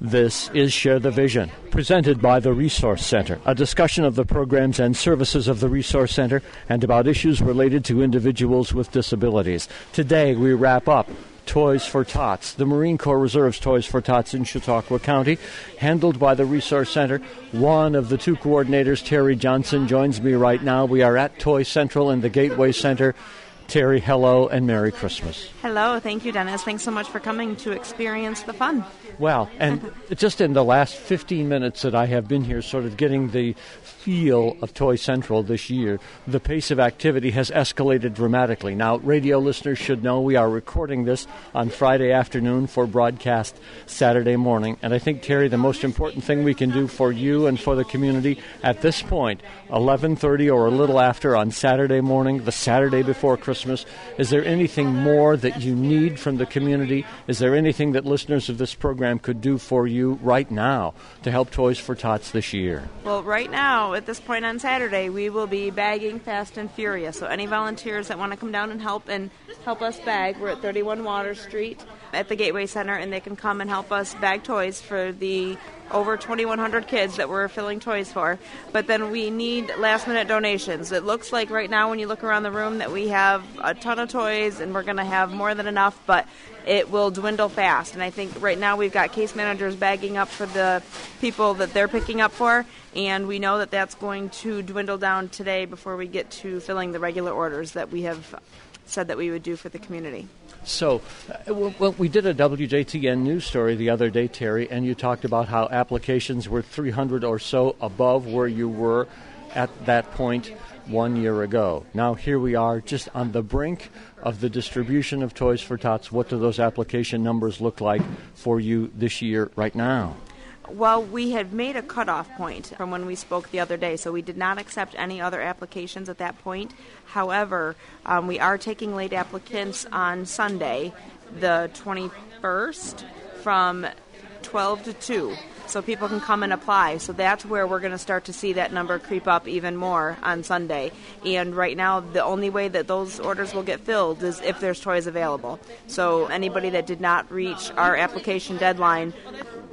This is Share the Vision, presented by the Resource Center, a discussion of the programs and services of the Resource Center and about issues related to individuals with disabilities. Today we wrap up Toys for Tots, the Marine Corps Reserve's Toys for Tots in Chautauqua County, handled by the Resource Center. One of the two coordinators, Terry Johnson, joins me right now. We are at Toy Central in the Gateway Center. Terry, hello and Merry Christmas. Hello, thank you, Dennis. Thanks so much for coming to experience the fun. Well, and just in the last 15 minutes that I have been here sort of getting the feel of Toy Central this year, the pace of activity has escalated dramatically. Now, radio listeners should know we are recording this on Friday afternoon for broadcast Saturday morning. And I think, Terry, the most important thing we can do for you and for the community at this point, 11:30 or a little after on Saturday morning, the Saturday before Christmas, is there anything more that you need from the community? Is there anything that listeners of this program could do for you right now to help Toys for Tots this year? Well, right now, at this point on Saturday, we will be bagging fast and furious. So any volunteers that want to come down and help us bag, we're at 31 Water Street at the Gateway Center, and they can come and help us bag toys for the over 2,100 kids that we're filling toys for. But then we need last-minute donations. It looks like right now when you look around the room that we have a ton of toys, and we're going to have more than enough, but it will dwindle fast. And I think right now we've got case managers bagging up for the people that they're picking up for, and we know that that's going to dwindle down today before we get to filling the regular orders that we have said that we would do for the community. So, well, we did a WJTN news story the other day, Terry, and you talked about how applications were 300 or so above where you were at that point 1 year ago. Now here we are just on the brink of the distribution of Toys for Tots. What do those application numbers look like for you this year right now? Well, we had made a cutoff point from when we spoke the other day, so we did not accept any other applications at that point. However, we are taking late applicants on Sunday, the 21st, from 12 to 2. So people can come and apply. So that's where we're going to start to see that number creep up even more on Sunday. And right now, the only way that those orders will get filled is if there's toys available. So anybody that did not reach our application deadline,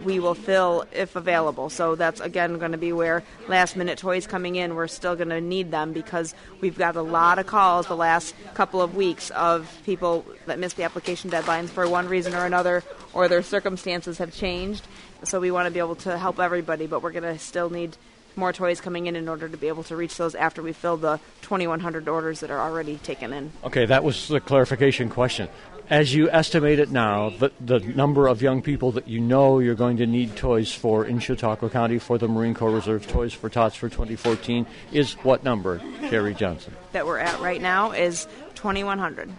we will fill if available. So that's, again, going to be where last-minute toys coming in, we're still going to need them because we've got a lot of calls the last couple of weeks of people that missed the application deadlines for one reason or another, or their circumstances have changed. So we want to be able to help everybody, but we're going to still need more toys coming in order to be able to reach those after we fill the 2,100 orders that are already taken in. Okay, that was the clarification question. As you estimate it now, the number of young people that you know you're going to need toys for in Chautauqua County for the Marine Corps Reserve Toys for Tots for 2014 is what number, Terry Johnson? That we're at right now is 2,100.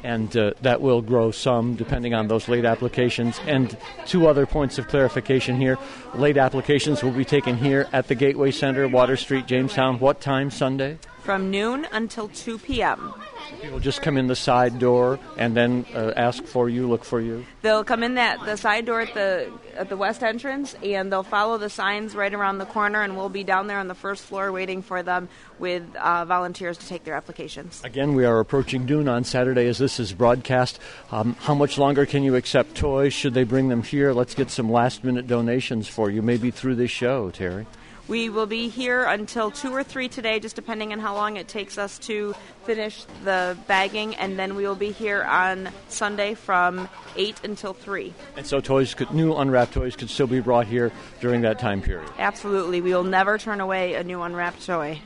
And that will grow some depending on those late applications. And two other points of clarification here. Late applications will be taken here at the Gateway Center, Water Street, Jamestown. What time Sunday? From noon until 2 p.m. People just come in the side door and then ask for you, look for you? They'll come in the side door at the west entrance, and they'll follow the signs right around the corner, and we'll be down there on the first floor waiting for them with volunteers to take their applications. Again, we are approaching noon on Saturday as this is broadcast. How much longer can you accept toys? Should they bring them here? Let's get some last-minute donations for you, maybe through this show, Terry. We will be here until 2 or 3 today, just depending on how long it takes us to finish the bagging, and then we will be here on Sunday from 8 until 3. And so new unwrapped toys could still be brought here during that time period? Absolutely. We will never turn away a new unwrapped toy.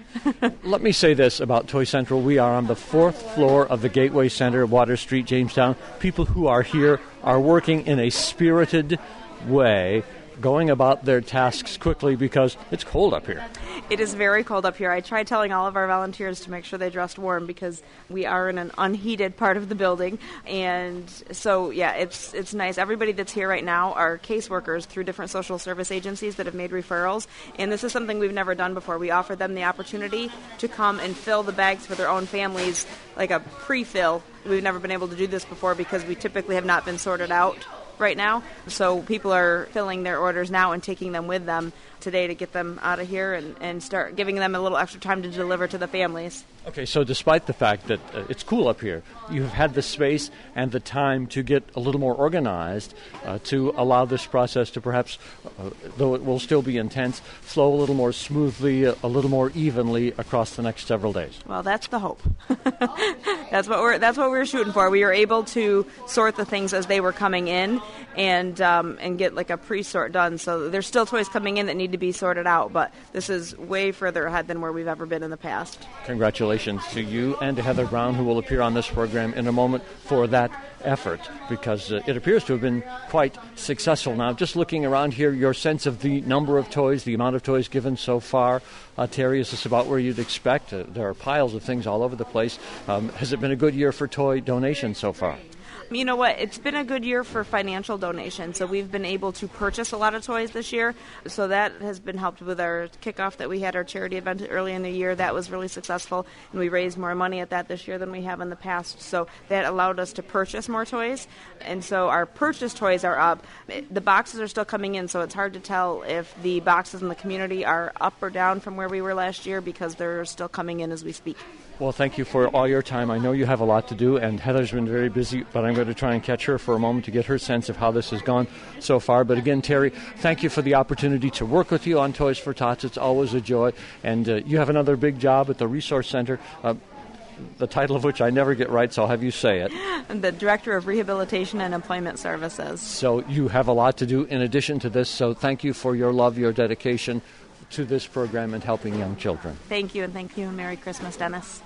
Let me say this about Toy Central. We are on the 4th floor of the Gateway Center, Water Street, Jamestown. People who are here are working in a spirited way, going about their tasks quickly because it's cold up here. It is very cold up here. I tried telling all of our volunteers to make sure they dressed warm because we are in an unheated part of the building. And so, yeah, it's nice. Everybody that's here right now are caseworkers through different social service agencies that have made referrals. And this is something we've never done before. We offer them the opportunity to come and fill the bags for their own families, like a pre-fill. We've never been able to do this before because we typically have not been sorted out right now. So people are filling their orders now and taking them with them today to get them out of here and start giving them a little extra time to deliver to the families. Okay, so despite the fact that it's cool up here, you have had the space and the time to get a little more organized to allow this process to perhaps, though it will still be intense, flow a little more smoothly, a little more evenly across the next several days. Well, that's the hope. That's what we're shooting for. We were able to sort the things as they were coming in and get like a pre-sort done. So there's still toys coming in that need to be sorted out, but this is way further ahead than where we've ever been in the past. Congratulations to you and to Heather Brown, who will appear on this program in a moment, for that effort, because it appears to have been quite successful. Now, just looking around here, your sense of the number of toys, the amount of toys given so far, Terry, is this about where you'd expect? There are piles of things all over the place. Has it been a good year for toy donations so far? You know what? It's been a good year for financial donations, so we've been able to purchase a lot of toys this year. So that has been helped with our kickoff that we had, our charity event early in the year. That was really successful, and we raised more money at that this year than we have in the past. So that allowed us to purchase more toys, and so our purchased toys are up. The boxes are still coming in, so it's hard to tell if the boxes in the community are up or down from where we were last year because they're still coming in as we speak. Well, thank you for all your time. I know you have a lot to do, and Heather's been very busy, but I'm going to try and catch her for a moment to get her sense of how this has gone so far. But again, Terry, thank you for the opportunity to work with you on Toys for Tots. It's always a joy. And you have another big job at the Resource Center, the title of which I never get right, so I'll have you say it. I'm the Director of Rehabilitation and Employment Services. So you have a lot to do in addition to this, so thank you for your love, your dedication to this program and helping young children. Thank you, and Merry Christmas, Dennis.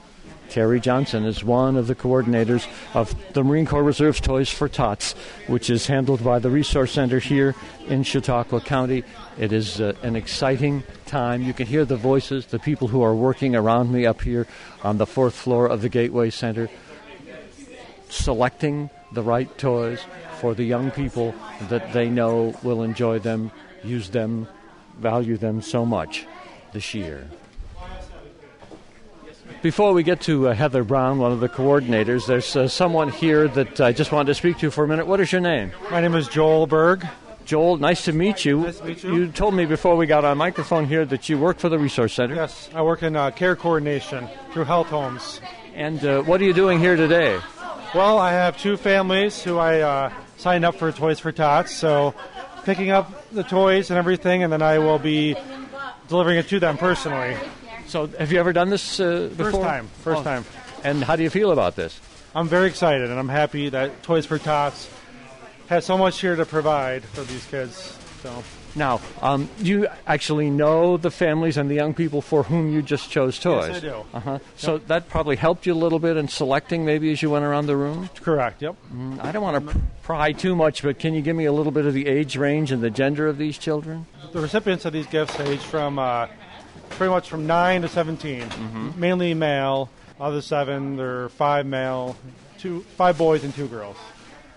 Terry Johnson is one of the coordinators of the Marine Corps Reserve's Toys for Tots, which is handled by the Resource Center here in Chautauqua County. It is an exciting time. You can hear the voices, the people who are working around me up here on the 4th floor of the Gateway Center, selecting the right toys for the young people that they know will enjoy them, use them, value them so much this year. Before we get to Heather Brown, one of the coordinators, there's someone here that I just wanted to speak to for a minute. What is your name? My name is Joel Berg. Joel, nice to meet you. Nice to meet you. You told me before we got on microphone here that you work for the Resource Center. Yes, I work in care coordination through health homes. And what are you doing here today? Well, I have two families who I signed up for Toys for Tots, so picking up the toys and everything, and then I will be delivering it to them personally. So have you ever done this before? First time. And how do you feel about this? I'm very excited, and I'm happy that Toys for Tots has so much here to provide for these kids. So now, you actually know the families and the young people for whom you just chose toys. Yes, I do. Uh-huh. So that probably helped you a little bit in selecting maybe as you went around the room? Correct, yep. I don't want to pry too much, but can you give me a little bit of the age range and the gender of these children? The recipients of these gifts age from pretty much from 9 to 17, mainly male. Of the 7, there are 5 male, 5 boys and 2 girls.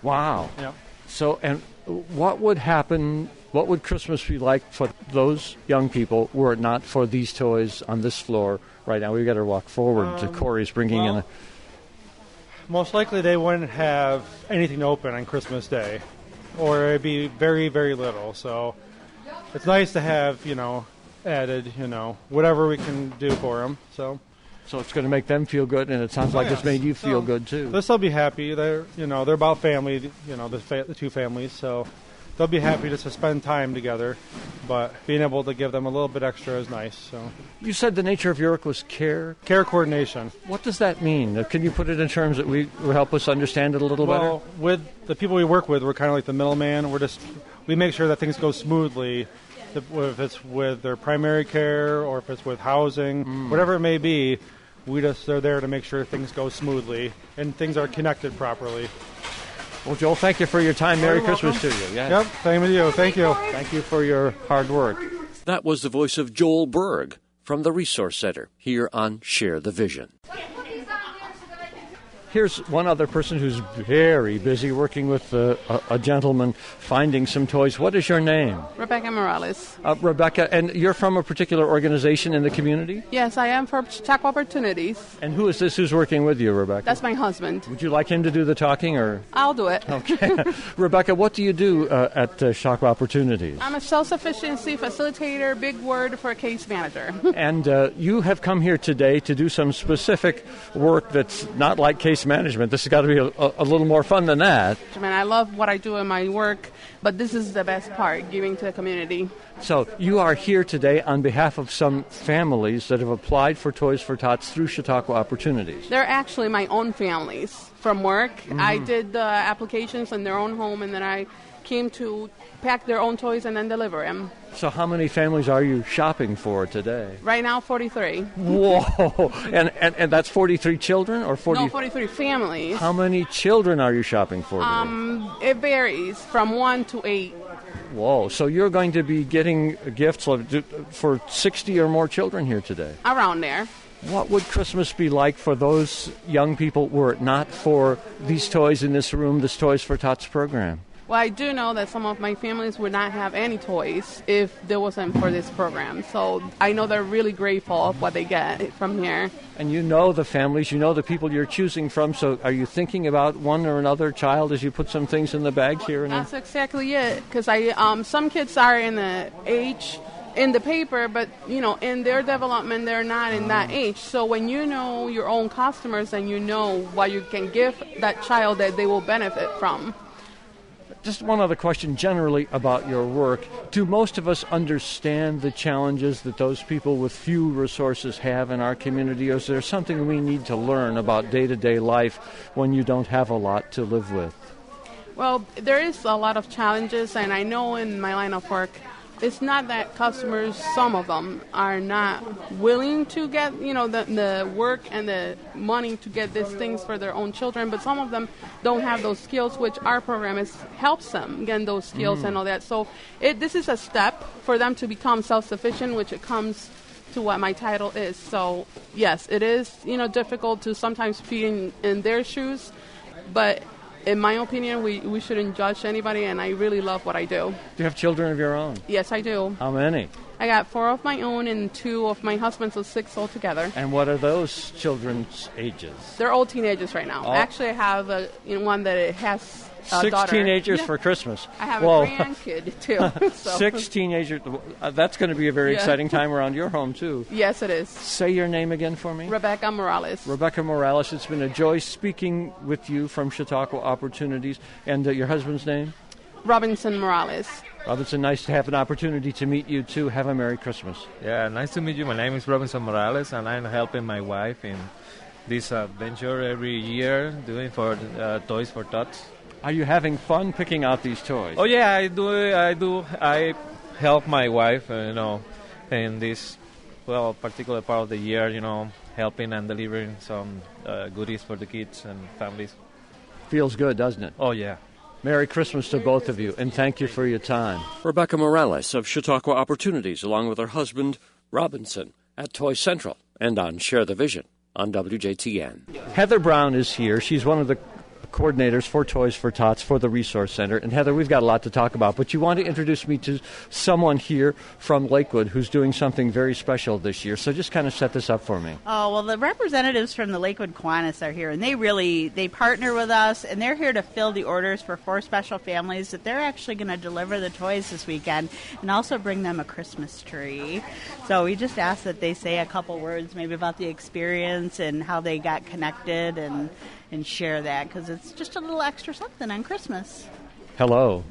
Wow. Yep. So, and what would happen, what would Christmas be like for those young people were it not for these toys on this floor right now? We've got to walk forward to Corey's bringing in a... Most likely they wouldn't have anything to open on Christmas Day, or it'd be very, very little. So it's nice to have, added, whatever we can do for them. So it's going to make them feel good, and it sounds like it's made you feel good too. They'll still be happy. They're about family. The two families, so they'll be happy just to spend time together. But being able to give them a little bit extra is nice. So you said the nature of your work was care coordination. What does that mean? Can you put it in terms that will help us understand it a little better? Well, with the people we work with, we're kind of like the middleman. We make sure that things go smoothly. If it's with their primary care or if it's with housing, whatever it may be, they're there to make sure things go smoothly and things are connected properly. Well, Joel, thank you for your time. Merry Christmas to you. Yes. Yep, same with you. Thank you. Thank you for your hard work. That was the voice of Joel Berg from the Resource Center here on Share the Vision. Here's one other person who's very busy working with a gentleman finding some toys. What is your name? Rebecca Morales. Rebecca, and you're from a particular organization in the community? Yes, I am for Chaco Opportunities. And who is this who's working with you, Rebecca? That's my husband. Would you like him to do the talking, or? I'll do it. Okay. Rebecca, what do you do at Chaco Opportunities? I'm a self-sufficiency facilitator, big word for a case manager. And you have come here today to do some specific work that's not like case management. This has got to be a little more fun than that. I mean, I love what I do in my work, but this is the best part, giving to the community. So you are here today on behalf of some families that have applied for Toys for Tots through Chautauqua Opportunities. They're actually my own families from work. Mm-hmm. I did the applications in their own home, and then I came to pack their own toys and then deliver them. So how many families are you shopping for today? Right now, 43. Whoa! And that's 43 children or 40? No, 43 families. How many children are you shopping for today? It varies from 1 to 8. Whoa, so you're going to be getting gifts for 60 or more children here today? Around there. What would Christmas be like for those young people were it not for these toys in this room, this Toys for Tots program? Well, I do know that some of my families would not have any toys if there wasn't for this program. So I know they're really grateful of what they get from here. And you know the families, you know the people you're choosing from, so are you thinking about one or another child as you put some things in the bag here? That's exactly it, because some kids are in the age in the paper, but, you know, in their development, they're not in that age. So when you know your own customers and you know what you can give that child that they will benefit from. Just one other question generally about your work. Do most of us understand the challenges that those people with few resources have in our community, or is there something we need to learn about day-to-day life when you don't have a lot to live with? Well, there is a lot of challenges, and I know in my line of work, it's not that customers, some of them, are not willing to get, you know, the work and the money to get these things for their own children, but some of them don't have those skills, which our program helps them get those skills and all that. So this is a step for them to become self-sufficient, which it comes to what my title is. So, yes, it is, you know, difficult to sometimes be in their shoes, but in my opinion, we shouldn't judge anybody, and I really love what I do. Do you have children of your own? Yes, I do. How many? I got 4 of my own and 2 of my husband's, so 6 altogether. And what are those children's ages? They're all teenagers right now. Actually, I have one that has a 6 daughter. teenagers for Christmas. I have a grandkid, too. So. 6 teenagers. That's going to be a very exciting time around your home, too. Yes, it is. Say your name again for me. Rebecca Morales. Rebecca Morales. It's been a joy speaking with you from Chautauqua Opportunities. And your husband's name? Robinson Morales. Robinson, nice to have an opportunity to meet you, too. Have a Merry Christmas. Yeah, nice to meet you. My name is Robinson Morales, and I'm helping my wife in this venture every year, doing for Toys for Tots. Are you having fun picking out these toys? Oh, yeah, I do. I help my wife, in this, particular part of the year, helping and delivering some goodies for the kids and families. Feels good, doesn't it? Oh, yeah. Merry Christmas to both of you, and thank you for your time. Rebecca Morales of Chautauqua Opportunities, along with her husband, Robinson, at Toy Central and on Share the Vision on WJTN. Heather Brown is here. She's one of the coordinators for Toys for Tots for the Resource Center. And Heather, we've got a lot to talk about, but you want to introduce me to someone here from Lakewood who's doing something very special this year. So just kind of set this up for me. Oh, well, the representatives from the Lakewood Kiwanis are here, and they partner with us, and they're here to fill the orders for 4 special families that they're actually going to deliver the toys this weekend and also bring them a Christmas tree. So we just ask that they say a couple words maybe about the experience and how they got connected and share that, because it's just a little extra something on Christmas. Hello.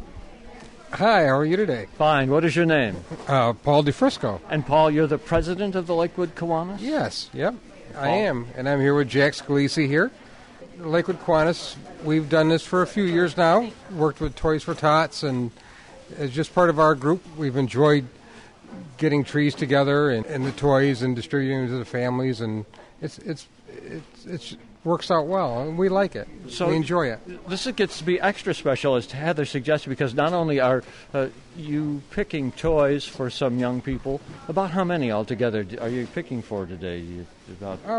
Hi, how are you today? Fine. What is your name? Paul DeFrisco. And Paul, you're the president of the Lakewood Kiwanis? Yes, yep, I am. And I'm here with Jack Scalisi here. The Lakewood Kiwanis, we've done this for a few years now, worked with Toys for Tots, and as just part of our group, we've enjoyed getting trees together and the toys and distributing them to the families, and it's works out well, and we like it. So we enjoy it. This gets to be extra special, as Heather suggested, because not only are you picking toys for some young people, about how many altogether are you picking for today?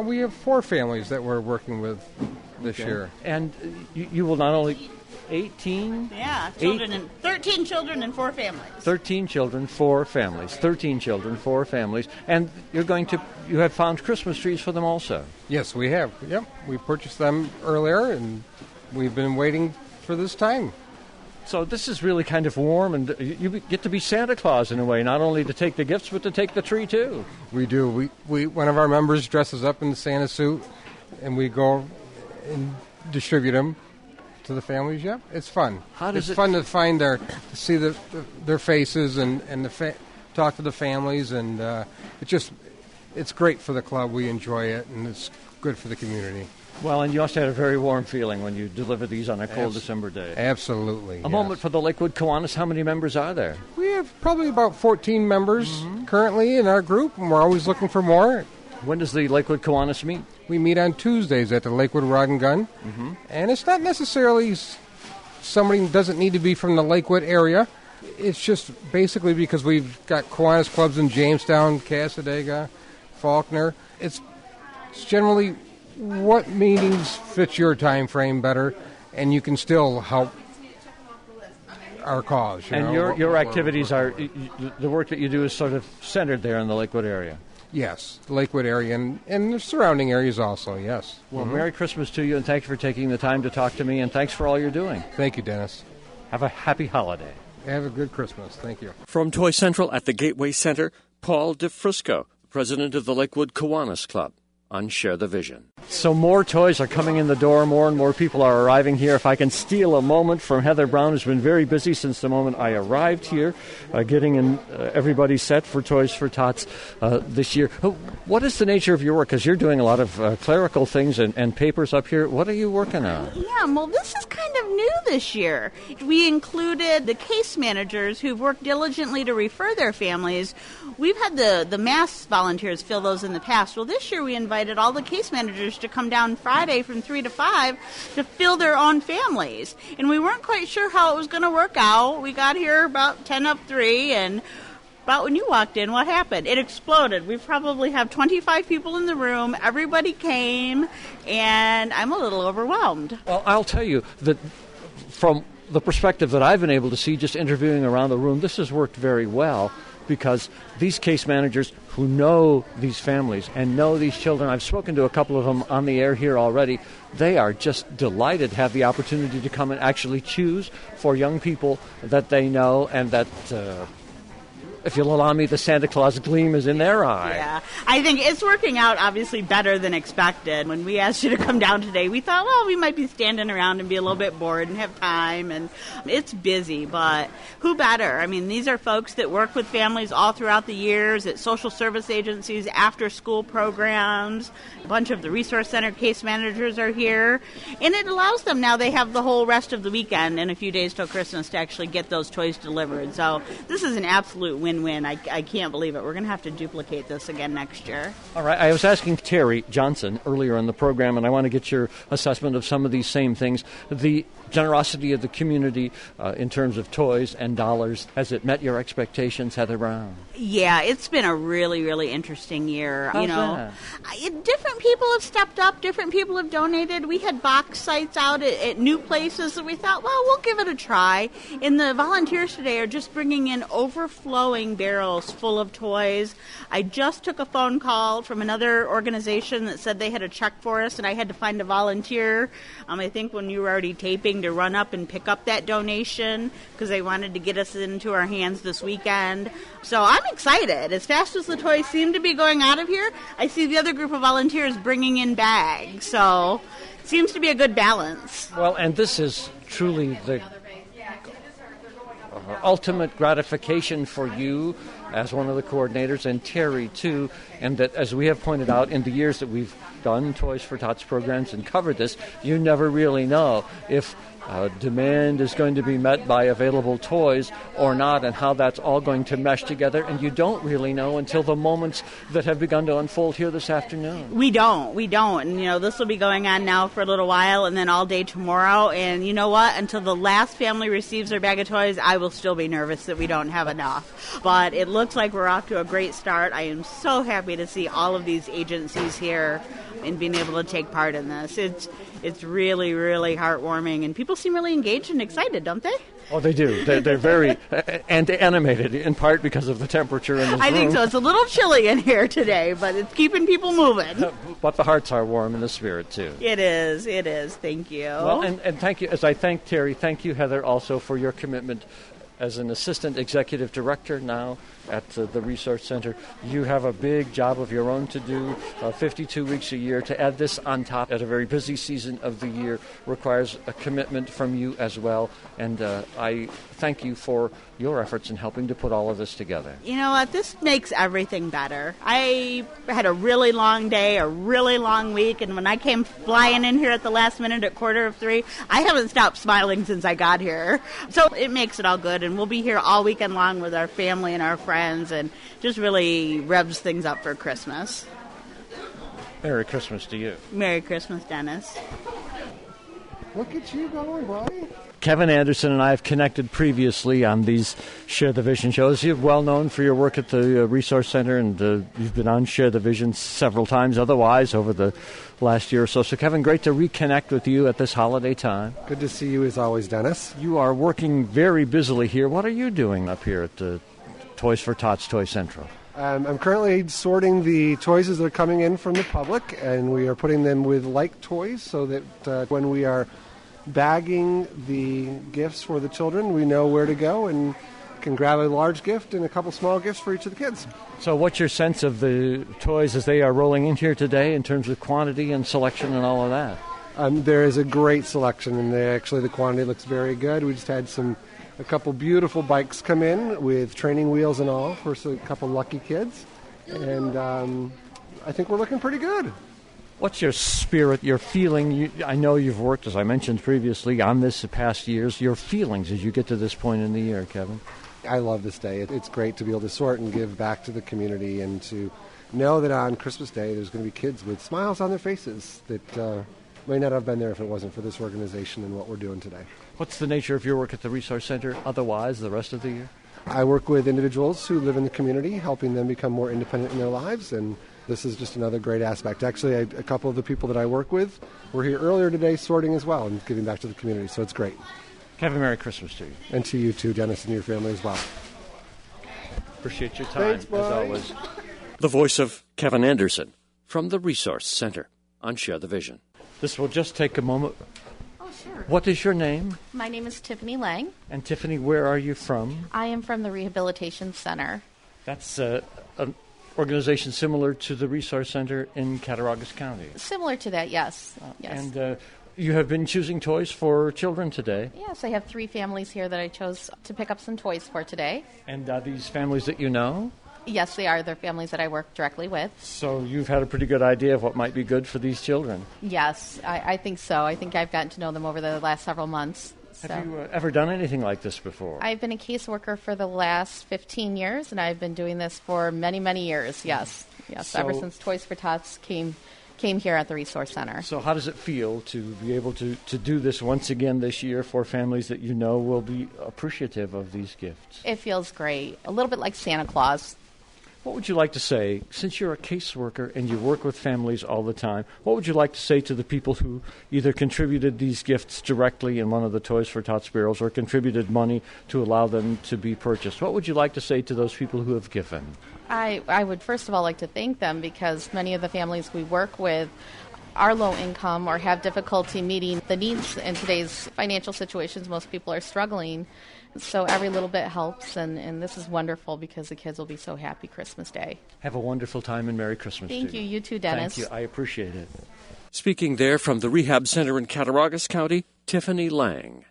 We have 4 families that we're working with this year. And you will not only... 18? Yeah, 13 children and 4 families. 13 children, 4 families. 13 children, 4 families. And you have found Christmas trees for them also. Yes, we have. Yep. We purchased them earlier, and we've been waiting for this time. So this is really kind of warm, and you get to be Santa Claus in a way, not only to take the gifts, but to take the tree too. We do. We one of our members dresses up in the Santa suit, and we go and distribute them to the families. Yep, it's fun. It's fun to find to see their faces and talk to the families, and it's great for the club. We enjoy it, and it's good for the community. Well, and you also had a very warm feeling when you deliver these on a cold December day. Absolutely. A moment for the Lakewood Kiwanis. How many members are there? We have probably about 14 members currently in our group, and we're always looking for more. When does the Lakewood Kiwanis meet? We meet on Tuesdays at the Lakewood Rod and Gun. And it's not necessarily somebody who doesn't need to be from the Lakewood area. It's just basically because we've got Kiwanis clubs in Jamestown, Cassadaga, Faulkner. It's generally what meetings fit your time frame better, and you can still help our cause. And your activities are, the work that you do is sort of centered there in the Lakewood area. Yes, the Lakewood area and the surrounding areas also, yes. Well, Merry Christmas to you, and thank you for taking the time to talk to me, and thanks for all you're doing. Thank you, Dennis. Have a happy holiday. Have a good Christmas. Thank you. From Toy Central at the Gateway Center, Paul DeFrisco, president of the Lakewood Kiwanis Club, on Share the Vision. So more toys are coming in the door. More and more people are arriving here. If I can steal a moment from Heather Brown, who's been very busy since the moment I arrived here, getting in everybody set for Toys for Tots this year. What is the nature of your work? Because you're doing a lot of clerical things and papers up here. What are you working on? Yeah, well, this is kind of new this year. We included the case managers who've worked diligently to refer their families. We've had the mass volunteers fill those in the past. Well, this year we invited all the case managers to come down Friday from 3 to 5 to fill their own families. And we weren't quite sure how it was going to work out. We got here about 10 up 3, and about when you walked in, what happened? It exploded. We probably have 25 people in the room. Everybody came, and I'm a little overwhelmed. Well, I'll tell you that from the perspective that I've been able to see just interviewing around the room, this has worked very well, because these case managers who know these families and know these children, I've spoken to a couple of them on the air here already, they are just delighted to have the opportunity to come and actually choose for young people that they know, and that, if you'll allow me, the Santa Claus gleam is in their eye. Yeah, I think it's working out obviously better than expected. When we asked you to come down today, we thought, well, we might be standing around and be a little bit bored and have time, and it's busy, but who better? I mean, these are folks that work with families all throughout the years at social service agencies, after-school programs. A bunch of the resource center case managers are here, and it allows them now, they have the whole rest of the weekend and a few days till Christmas to actually get those toys delivered. So this is an absolute win-win. I can't believe it. We're going to have to duplicate this again next year. All right. I was asking Terry Johnson earlier in the program, and I want to get your assessment of some of these same things. The generosity of the community in terms of toys and dollars, has it met your expectations, Heather Brown? Yeah, it's been a really, really interesting year. How's that? Different people have stepped up. Different people have donated. We had box sites out at new places that we thought, well, we'll give it a try. And the volunteers today are just bringing in overflowing barrels full of toys. I just took a phone call from another organization that said they had a check for us, and I had to find a volunteer. I think when you were already taping, to run up and pick up that donation because they wanted to get us into our hands this weekend. So I'm excited. As fast as the toys seem to be going out of here, I see the other group of volunteers bringing in bags. So it seems to be a good balance. Well, and this is truly the ultimate gratification for you as one of the coordinators, and Terry too, and that, as we have pointed out in the years that we've done Toys for Tots programs and covered this, you never really know if demand is going to be met by available toys or not, and how that's all going to mesh together. And you don't really know until the moments that have begun to unfold here this afternoon. We don't. And, this will be going on now for a little while and then all day tomorrow. And you know what? Until the last family receives their bag of toys, I will still be nervous that we don't have enough. But it looks like we're off to a great start. I am so happy to see all of these agencies here and being able to take part in this. It's really, really heartwarming, and people seem really engaged and excited, don't they? Oh, they do. They're very animated, in part because of the temperature in this room. I think so. It's a little chilly in here today, but it's keeping people moving. But the hearts are warm and the spirit, too. It is. Thank you. Well, and thank you. As I thank Terry, thank you, Heather, also for your commitment as an assistant executive director now at the Resource Center. You have a big job of your own to do, 52 weeks a year. To add this on top at a very busy season of the year requires a commitment from you as well. And I thank you for your efforts in helping to put all of this together. You know what? This makes everything better. I had a really long day, a really long week, and when I came flying in here at the last minute at 2:45, I haven't stopped smiling since I got here. So it makes it all good, and we'll be here all weekend long with our family and our friends, and just really revs things up for Christmas. Merry Christmas to you. Merry Christmas, Dennis. Look at you going, buddy. Kevin Anderson and I have connected previously on these Share the Vision shows. You're well known for your work at the Resource Center, and you've been on Share the Vision several times otherwise over the last year or so. So, Kevin, great to reconnect with you at this holiday time. Good to see you as always, Dennis. You are working very busily here. What are you doing up here at the Toys for Tots Toy Central? I'm currently sorting the toys as they're coming in from the public, and we are putting them with like toys so that when we are bagging the gifts for the children, we know where to go and can grab a large gift and a couple small gifts for each of the kids. So what's your sense of the toys as they are rolling in here today in terms of quantity and selection and all of that? There is a great selection, and the quantity looks very good. We just had a couple beautiful bikes come in with training wheels and all for a couple lucky kids, and I think we're looking pretty good. What's your spirit, your feeling? I know you've worked, as I mentioned previously, on this the past years. Your feelings as you get to this point in the year, Kevin? I love this day. It's great to be able to sort and give back to the community, and to know that on Christmas Day there's going to be kids with smiles on their faces that may not have been there if it wasn't for this organization and what we're doing today. What's the nature of your work at the Resource Center otherwise the rest of the year? I work with individuals who live in the community, helping them become more independent in their lives, and this is just another great aspect. Actually, a couple of the people that I work with were here earlier today sorting as well and giving back to the community, so it's great. Kevin, Merry Christmas to you. And to you too, Dennis, and your family as well. Appreciate your time, Thanks, as always. The voice of Kevin Anderson from the Resource Center on Share the Vision. This will just take a moment. Oh, sure. What is your name? My name is Tiffany Lang. And Tiffany, where are you from? I am from the Rehabilitation Center. That's an organization similar to the Resource Center in Cattaraugus County. Similar to that, yes. Yes. And you have been choosing toys for children today. Yes, I have 3 families here that I chose to pick up some toys for today. And are these families that you know? Yes, they are. They're families that I work directly with. So you've had a pretty good idea of what might be good for these children. Yes, I think so. I think I've gotten to know them over the last several months. So. Have you ever done anything like this before? I've been a caseworker for the last 15 years, and I've been doing this for many, many years, yes. So, ever since Toys for Tots came here at the Resource Center. So how does it feel to be able to do this once again this year for families that you know will be appreciative of these gifts? It feels great. A little bit like Santa Claus. What would you like to say, since you're a caseworker and you work with families all the time, what would you like to say to the people who either contributed these gifts directly in one of the Toys for Tots barrels or contributed money to allow them to be purchased? What would you like to say to those people who have given? I would first of all like to thank them, because many of the families we work with are low income or have difficulty meeting the needs in today's financial situations. Most people are struggling. So every little bit helps, and this is wonderful because the kids will be so happy Christmas Day. Have a wonderful time and Merry Christmas Thank to you. You too, Dennis. Thank you. I appreciate it. Speaking there from the Rehab Center in Cattaraugus County, Tiffany Lang.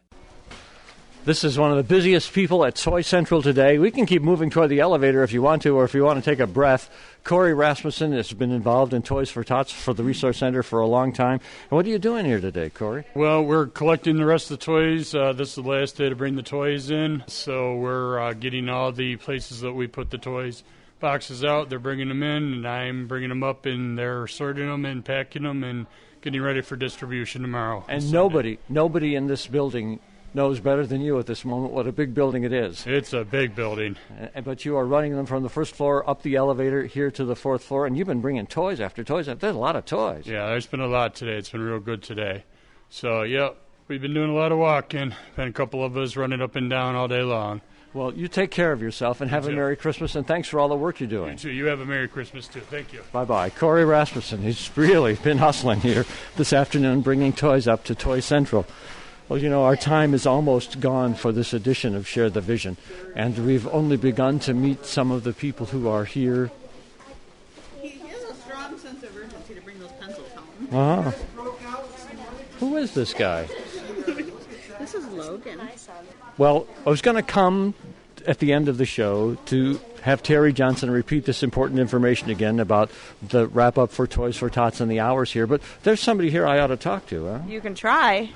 This is one of the busiest people at Toy Central today. We can keep moving toward the elevator if you want to, or if you want to take a breath. Corey Rasmussen has been involved in Toys for Tots for the Resource Center for a long time. What are you doing here today, Corey? Well, we're collecting the rest of the toys. This is the last day to bring the toys in, so we're getting all the places that we put the toys boxes out. They're bringing them in, and I'm bringing them up, and they're sorting them and packing them and getting ready for distribution tomorrow. And nobody in this building knows better than you at this moment what a big building it is. It's a big building. But you are running them from the first floor up the elevator here to the fourth floor, and you've been bringing toys after toys. There's a lot of toys. Yeah, there's been a lot today. It's been real good today. So, yeah, we've been doing a lot of walking. Been a couple of us running up and down all day long. Well, you take care of yourself and have a Merry Christmas, and thanks for all the work you're doing. You too. You have a Merry Christmas, too. Thank you. Bye-bye. Corey Rasmussen, he's really been hustling here this afternoon, bringing toys up to Toy Central. Well, you know, our time is almost gone for this edition of Share the Vision, and we've only begun to meet some of the people who are here. He has a strong sense of urgency to bring those pencils home. Uh-huh. Who is this guy? This is Logan. Well, I was going to come at the end of the show to have Terry Johnson repeat this important information again about the wrap-up for Toys for Tots and the hours here, but there's somebody here I ought to talk to, huh? You can try.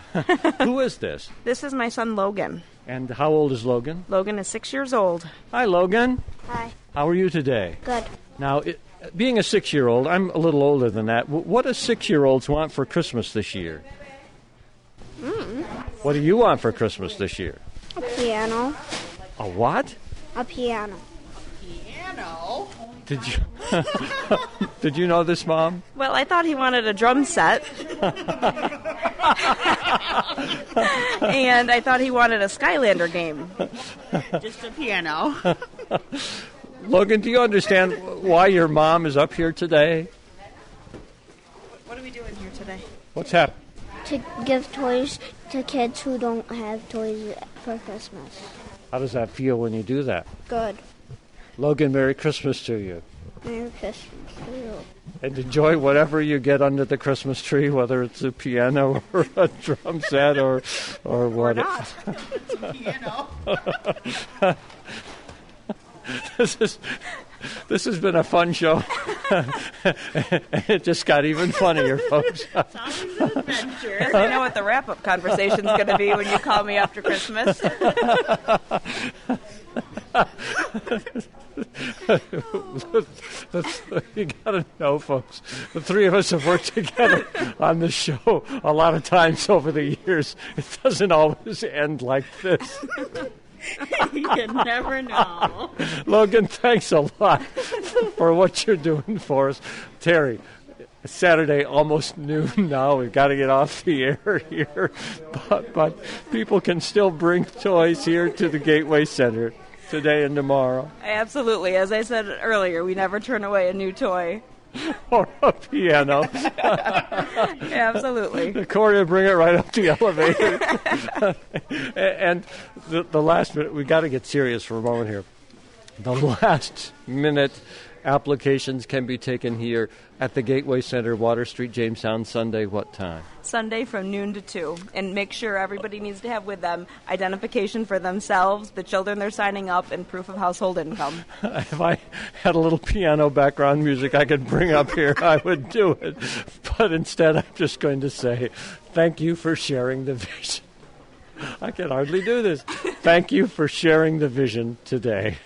Who is this? This is my son, Logan. And how old is Logan? Logan is 6 years old. Hi, Logan. Hi. How are you today? Good. Now, being a 6-year-old, I'm a little older than that. What do 6-year-olds want for Christmas this year? What do you want for Christmas this year? A piano. A what? A piano. Piano? Did you Did you know this, Mom? Well, I thought he wanted a drum set. And I thought he wanted a Skylander game. Just a piano. Logan, do you understand why your mom is up here today? What are we doing here today? What's happening? To give toys to kids who don't have toys for Christmas. How does that feel when you do that? Good. Logan, Merry Christmas to you. Merry Christmas to you. And enjoy whatever you get under the Christmas tree, whether it's a piano or a drum set or what. Or not. It's a piano. This has been a fun show. It just got even funnier, folks. It's always an adventure. You know what the wrap-up conversation's going to be when you call me after Christmas. You got to know, folks, the three of us have worked together on this show a lot of times over the years. It doesn't always end like this. You can never know. Logan, thanks a lot for what you're doing for us. Terry, it's Saturday, almost noon now. We've got to get off the air here. But people can still bring toys here to the Gateway Center today and tomorrow. Absolutely. As I said earlier, we never turn away a new toy. Or a piano. Absolutely. Corey will bring it right up the elevator. And the last minute, we got to get serious for a moment here. The last minute applications can be taken here at the Gateway Center, Water Street, Jamestown, Sunday. What time? Sunday from noon to 2. And make sure everybody needs to have with them identification for themselves, the children they're signing up, and proof of household income. If I had a little piano background music I could bring up here, I would do it. But instead, I'm just going to say thank you for sharing the vision. I can hardly do this. Thank you for sharing the vision today.